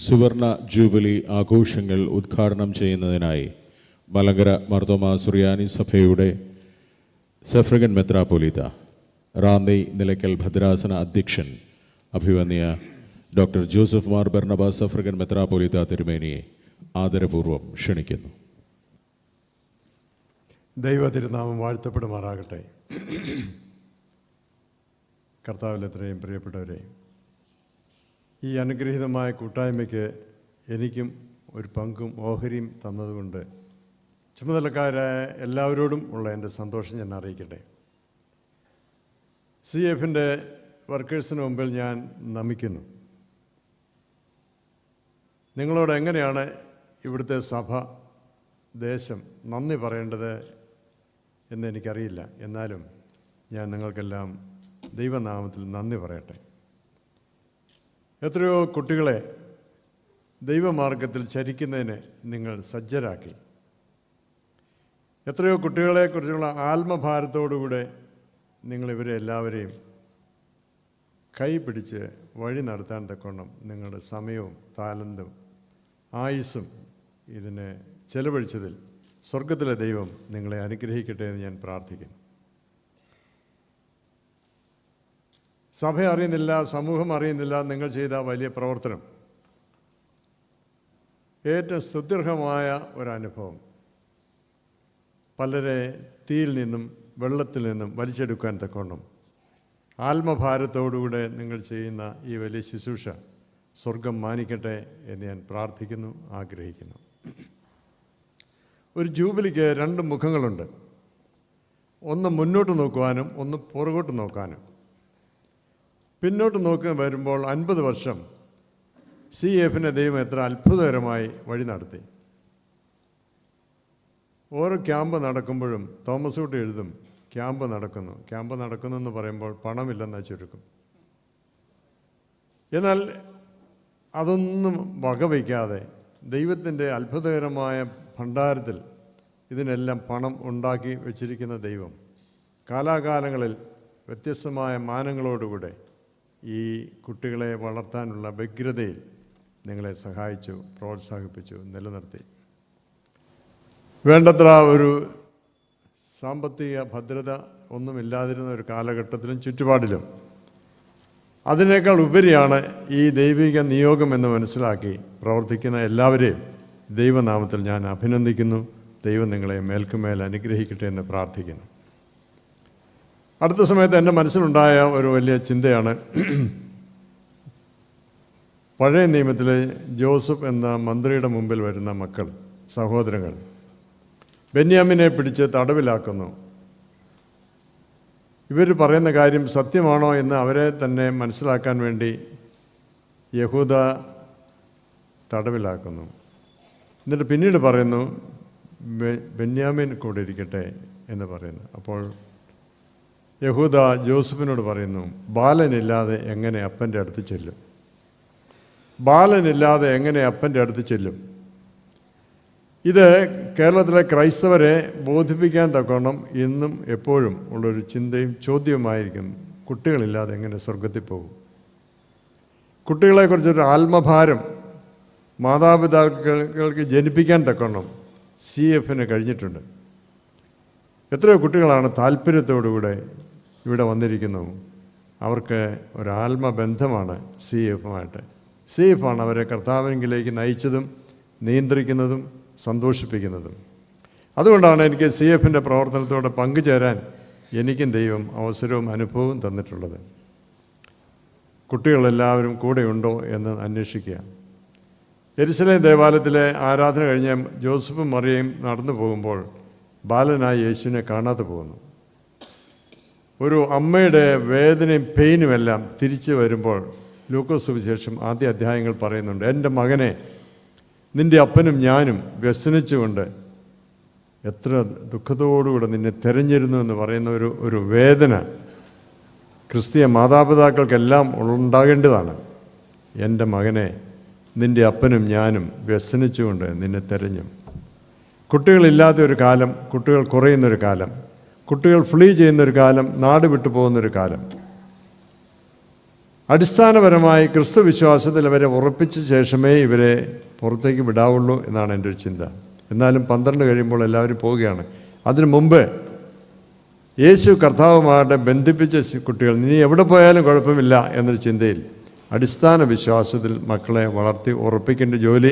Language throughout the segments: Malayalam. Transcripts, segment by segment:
സുവർണ ജൂബിലി ആഘോഷങ്ങൾ ഉദ്ഘാടനം ചെയ്യുന്നതിനായി മലങ്കര മാർത്തോമാ സുറിയാനി സഭയുടെ സഫ്രഗൻ മെത്രാപ്പൊലീത്ത, റാന്നി നിലയ്ക്കൽ ഭദ്രാസന അധ്യക്ഷൻ അഭിവന്യ doctor Joseph Mar Barnabas suffragan മെത്രാപ്പൊലീത്ത തിരുമേനിയെ ആദരപൂർവ്വം ക്ഷണിക്കുന്നു. ദൈവ തിരുനാമം വാഴ്ത്തപ്പെടുമാറാകട്ടെ. കർത്താവിൽ എത്രയും പ്രിയപ്പെട്ടവരെ, ഈ അനുഗ്രഹീതമായ കൂട്ടായ്മയ്ക്ക് എനിക്കും ഒരു പങ്കും ഓഹരിയും തന്നതുകൊണ്ട് ചുമതലക്കാരായ എല്ലാവരോടും ഉള്ള എൻ്റെ സന്തോഷം ഞാൻ അറിയിക്കട്ടെ. CFൻ്റെ വർക്കേഴ്സിന് മുമ്പിൽ ഞാൻ നമിക്കുന്നു. നിങ്ങളോട് എങ്ങനെയാണ് ഇവിടുത്തെ സഭ, ദേശം നന്ദി പറയേണ്ടത് എന്നെനിക്കറിയില്ല. എന്നാലും ഞാൻ നിങ്ങൾക്കെല്ലാം ദൈവനാമത്തിൽ നന്ദി പറയട്ടെ. എത്രയോ കുട്ടികളെ ദൈവമാർഗത്തിൽ ചരിക്കുന്നതിന് നിങ്ങൾ സജ്ജരാക്കി. എത്രയോ കുട്ടികളെക്കുറിച്ചുള്ള ആത്മഭാരത്തോടുകൂടെ നിങ്ങളിവരെ എല്ലാവരെയും കൈ പിടിച്ച് വഴി നടത്താൻ തക്കോണം നിങ്ങളുടെ സമയവും താലന്തും ആയുസ്സും ഇതിനെ ചെലവഴിച്ചതിൽ സ്വർഗത്തിലെ ദൈവം നിങ്ങളെ അനുഗ്രഹിക്കട്ടെ എന്ന് ഞാൻ പ്രാർത്ഥിക്കുന്നു. സഭ അറിയുന്നില്ല, സമൂഹം അറിയുന്നില്ല നിങ്ങൾ ചെയ്ത വലിയ പ്രവർത്തനം. ഏറ്റവും സ്തുത്യർഹമായ ഒരനുഭവം. പലരെ തീയിൽ നിന്നും വെള്ളത്തിൽ നിന്നും വലിച്ചെടുക്കാൻ തക്കോണം ആത്മഭാരത്തോടുകൂടെ നിങ്ങൾ ചെയ്യുന്ന ഈ വലിയ ശുശ്രൂഷ സ്വർഗം മാനിക്കട്ടെ എന്ന് ഞാൻ പ്രാർത്ഥിക്കുന്നു, ആഗ്രഹിക്കുന്നു. ഒരു ജൂബിലിക്ക് രണ്ട് മുഖങ്ങളുണ്ട്. ഒന്ന് മുന്നോട്ട് നോക്കുവാനും ഒന്ന് പുറകോട്ട് നോക്കാനും. പിന്നോട്ട് നോക്കി വരുമ്പോൾ 50 വർഷം CFനെ ദൈവം എത്ര അത്ഭുതകരമായി വഴി നടത്തി. ഓരോ ക്യാമ്പ് നടക്കുമ്പോഴും തോമസ് കുട്ടി എഴുതും, ക്യാമ്പ് നടക്കുന്നു എന്ന് പറയുമ്പോൾ പണമില്ലെന്ന് ചുരുക്കും. എന്നാൽ അതൊന്നും വകവയ്ക്കാതെ ദൈവത്തിൻ്റെ അത്ഭുതകരമായ ഭണ്ഡാരത്തിൽ ഇതിനെല്ലാം പണം ഉണ്ടാക്കി വച്ചിരിക്കുന്ന ദൈവം കാലാകാലങ്ങളിൽ വ്യത്യസ്തമായ മാനങ്ങളോടുകൂടെ ഈ കുട്ടികളെ വളർത്താനുള്ള വ്യഗ്രതയിൽ നിങ്ങളെ സഹായിച്ചു, പ്രോത്സാഹിപ്പിച്ചു, നിലനിർത്തി. വേണ്ടത്ര ഒരു സാമ്പത്തിക ഭദ്രത ഒന്നുമില്ലാതിരുന്ന ഒരു കാലഘട്ടത്തിലും ചുറ്റുപാടിലും അതിനേക്കാൾ ഉപരിയാണ് ഈ ദൈവിക നിയോഗം എന്ന് മനസ്സിലാക്കി പ്രവർത്തിക്കുന്ന എല്ലാവരെയും ദൈവനാമത്തിൽ ഞാൻ അഭിനന്ദിക്കുന്നു. ദൈവം നിങ്ങളെ മേൽക്കുമേൽ അനുഗ്രഹിക്കട്ടെ എന്ന് പ്രാർത്ഥിക്കുന്നു. അടുത്ത സമയത്ത് എൻ്റെ മനസ്സിലുണ്ടായ ഒരു വലിയ ചിന്തയാണ്, പഴയ നിയമത്തിലെ ജോസഫ് എന്ന മന്ത്രിയുടെ മുമ്പിൽ വരുന്ന മക്കൾ, സഹോദരങ്ങൾ ബെന്യാമിനെ പിടിച്ച് തടവിലാക്കുന്നു. ഇവർ പറയുന്ന കാര്യം സത്യമാണോ എന്ന് അവരെ തന്നെ മനസ്സിലാക്കാൻ വേണ്ടി യഹൂദ തടവിലാക്കുന്നു. എന്നിട്ട് പിന്നീട് പറയുന്നു ബെന്യാമിൻ കൂടെ ഇരിക്കട്ടെ എന്ന് പറയുന്നു. അപ്പോൾ യഹൂദ ജോസഫിനോട് പറയുന്നു, ബാലനില്ലാതെ എങ്ങനെ അപ്പൻ്റെ അടുത്ത് ചെല്ലും? ബാലനില്ലാതെ എങ്ങനെ അപ്പൻ്റെ അടുത്ത് ചെല്ലും? ഇത് കേരളത്തിലെ ക്രൈസ്തവരെ ബോധിപ്പിക്കാൻ തക്കോണം ഇന്നും എപ്പോഴും ഉള്ളൊരു ചിന്തയും ചോദ്യവുമായിരിക്കും. കുട്ടികളില്ലാതെ എങ്ങനെ സ്വർഗത്തിൽ പോകും? കുട്ടികളെക്കുറിച്ചൊരു ആത്മഭാരം മാതാപിതാക്കൾക്ക് ജനിപ്പിക്കാൻ തക്കോണം CFന് കഴിഞ്ഞിട്ടുണ്ട്. എത്രയോ കുട്ടികളാണ് താല്പര്യത്തോടുകൂടെ ഇവിടെ വന്നിരിക്കുന്നു. അവർക്ക് ഒരാത്മബന്ധമാണ് CFുമായിട്ട്. CFാണ് അവരെ കർത്താവിലേക്ക് നയിച്ചതും നിയന്ത്രിക്കുന്നതും സന്തോഷിപ്പിക്കുന്നതും. അതുകൊണ്ടാണ് എനിക്ക് CFൻ്റെ പ്രവർത്തനത്തോടെ പങ്കുചേരാൻ എനിക്കും ദൈവം അവസരവും അനുഭവവും തന്നിട്ടുള്ളത്. കുട്ടികളെല്ലാവരും കൂടെയുണ്ടോ എന്ന് അന്വേഷിക്കുക. യെരുശലേം ദേവാലയത്തിലെ ആരാധന കഴിഞ്ഞ് ജോസഫും മറിയയും നടന്നു പോകുമ്പോൾ ബാലനായ യേശുവിനെ കാണാതെ പോകുന്നു. ഒരു അമ്മയുടെ വേദനയും പെയിനുമെല്ലാം തിരിച്ചു വരുമ്പോൾ ലൂക്കോസ് സുവിശേഷം ആദ്യ അധ്യായങ്ങൾ പറയുന്നുണ്ട്, എൻ്റെ മകനെ നിൻ്റെ അപ്പനും ഞാനും വ്യസനിച്ചുകൊണ്ട് എത്ര ദുഃഖത്തോടുകൂടെ നിന്നെ തിരഞ്ഞിരുന്നു എന്ന് പറയുന്ന ഒരു വേദന ക്രിസ്തീയ മാതാപിതാക്കൾക്കെല്ലാം ഉണ്ടാകേണ്ടതാണ്. എൻ്റെ മകനെ നിൻ്റെ അപ്പനും ഞാനും വ്യസനിച്ചുകൊണ്ട് നിന്നെ തിരഞ്ഞു. കുട്ടികളില്ലാത്ത ഒരു കാലം, കുട്ടികൾ കുറയുന്നൊരു കാലം, കുട്ടികൾ ഫ്ലീ ചെയ്യുന്നൊരു കാലം, നാട് വിട്ടു പോകുന്നൊരു കാലം. അടിസ്ഥാനപരമായി ക്രിസ്തു വിശ്വാസത്തിൽ അവരെ ഉറപ്പിച്ച ശേഷമേ ഇവരെ പുറത്തേക്ക് വിടാവുള്ളൂ എന്നാണ് എൻ്റെ ഒരു ചിന്ത. എന്നാലും 12 കഴിയുമ്പോൾ എല്ലാവരും പോവുകയാണ്. അതിനു മുമ്പ് യേശു കർത്താവുമായിട്ട് ബന്ധിപ്പിച്ച കുട്ടികൾ ഇനി എവിടെ പോയാലും കുഴപ്പമില്ല എന്നൊരു ചിന്തയിൽ അടിസ്ഥാന വിശ്വാസത്തിൽ മക്കളെ വളർത്തി ഉറപ്പിക്കേണ്ട ജോലി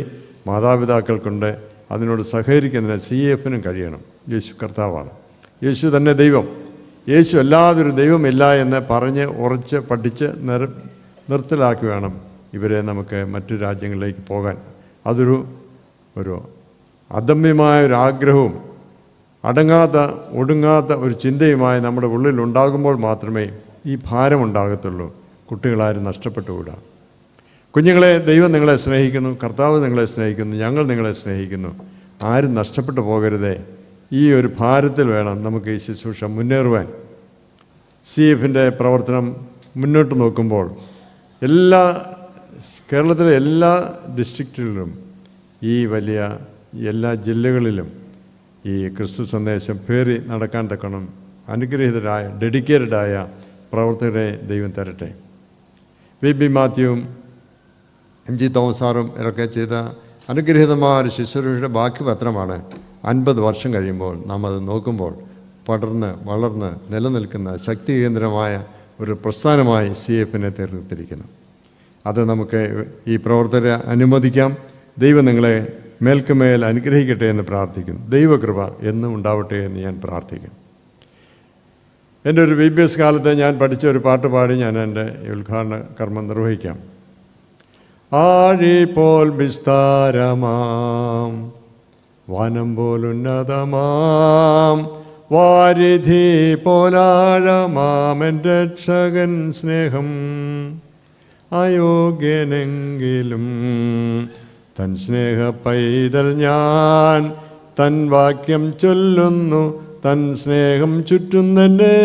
മാതാപിതാക്കൾക്കുണ്ട്. അതിനോട് സഹകരിക്കുന്നതിന് CF-നും കഴിയണം. യേശു കർത്താവാണ്, യേശു തന്നെ ദൈവം. യേശു അല്ലാതൊരു ദൈവമില്ല എന്ന് പറഞ്ഞ് ഉറച്ച് പഠിച്ച് നിർത്തലാക്കി വേണം ഇവരെ നമുക്ക് മറ്റു രാജ്യങ്ങളിലേക്ക് പോകാൻ. അതൊരു അദമ്യമായൊരാഗ്രഹവും ഒടുങ്ങാത്ത ഒരു ചിന്തയുമായി നമ്മുടെ ഉള്ളിൽ ഉണ്ടാകുമ്പോൾ മാത്രമേ ഈ ഭാരമുണ്ടാകത്തുള്ളൂ. കുട്ടികളാരും നഷ്ടപ്പെട്ടുകൂടാ. കുഞ്ഞുങ്ങളെ, ദൈവം നിങ്ങളെ സ്നേഹിക്കുന്നു, കർത്താവ് നിങ്ങളെ സ്നേഹിക്കുന്നു, ഞങ്ങൾ നിങ്ങളെ സ്നേഹിക്കുന്നു. ആരും നഷ്ടപ്പെട്ടു പോകരുതേ. ഈ ഒരു ഭാരത്തിൽ വേണം നമുക്ക് ഈ ശുശ്രൂഷ മുന്നേറുവാൻ. CF-ൻ്റെ പ്രവർത്തനം മുന്നോട്ട് നോക്കുമ്പോൾ കേരളത്തിലെ എല്ലാ ഡിസ്ട്രിക്റ്റുകളിലും എല്ലാ ജില്ലകളിലും ഈ ക്രിസ്തു സന്ദേശം പേറി നടക്കാൻ തക്കണം അനുഗ്രഹീതരായ ഡെഡിക്കേറ്റഡായ പ്രവർത്തകരെ ദൈവം തരട്ടെ. VB മാത്യുവും MG തോമസ് സാറും ഇതൊക്കെ ചെയ്ത അനുഗ്രഹീതമായ ഒരു ശുശ്രൂഷയുടെ ബാക്കി പത്രമാണ് 50 വർഷം കഴിയുമ്പോൾ നാം അത് നോക്കുമ്പോൾ പടർന്ന് വളർന്ന് നിലനിൽക്കുന്ന ശക്തി കേന്ദ്രമായ ഒരു പ്രസ്ഥാനമായി CF-നെ തീർത്തിരിക്കുന്നു. അത് നമുക്ക് ഈ പ്രവർത്തകരെ അനുമോദിക്കാം. ദൈവം നിങ്ങളെ മേൽക്കുമേൽ അനുഗ്രഹിക്കട്ടെ എന്ന് പ്രാർത്ഥിക്കുന്നു. ദൈവകൃപ എന്നും ഉണ്ടാവട്ടെ എന്ന് ഞാൻ പ്രാർത്ഥിക്കുന്നു. എൻ്റെ ഒരു VBS കാലത്ത് ഞാൻ പഠിച്ച ഒരു പാട്ട് പാടി ഞാൻ എൻ്റെ ഉദ്ഘാടന കർമ്മം നിർവഹിക്കാം. ആഴിപോൽ വിസ്താരമാം വനം പോലുന്നതമാം വാരിധി പോലാഴമാം എൻ്റെ രക്ഷകൻ സ്നേഹം അയോഗ്യനെങ്കിലും തൻ സ്നേഹ പൈതൽ ഞാൻ തൻ വാക്യം ചൊല്ലുന്നു തൻ സ്നേഹം ചുറ്റുന്നെന്നെ.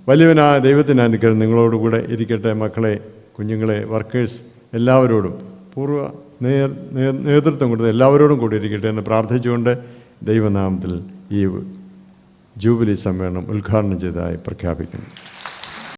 വലിയവനായ ദൈവത്തിൻ്റെ അനുഗ്രഹം നിങ്ങളോടുകൂടെ ഇരിക്കട്ടെ. മക്കളെ, കുഞ്ഞുങ്ങളെ, വർക്കേഴ്സ് എല്ലാവരോടും നേതൃത്വം കൊടുത്ത് എല്ലാവരോടും കൂടി ഇരിക്കട്ടെ എന്ന് പ്രാർത്ഥിച്ചുകൊണ്ട് ദൈവനാമത്തിൽ ഈ ജൂബിലി സമ്മേളനം ഉദ്ഘാടനം ചെയ്തതായി പ്രഖ്യാപിക്കുന്നു.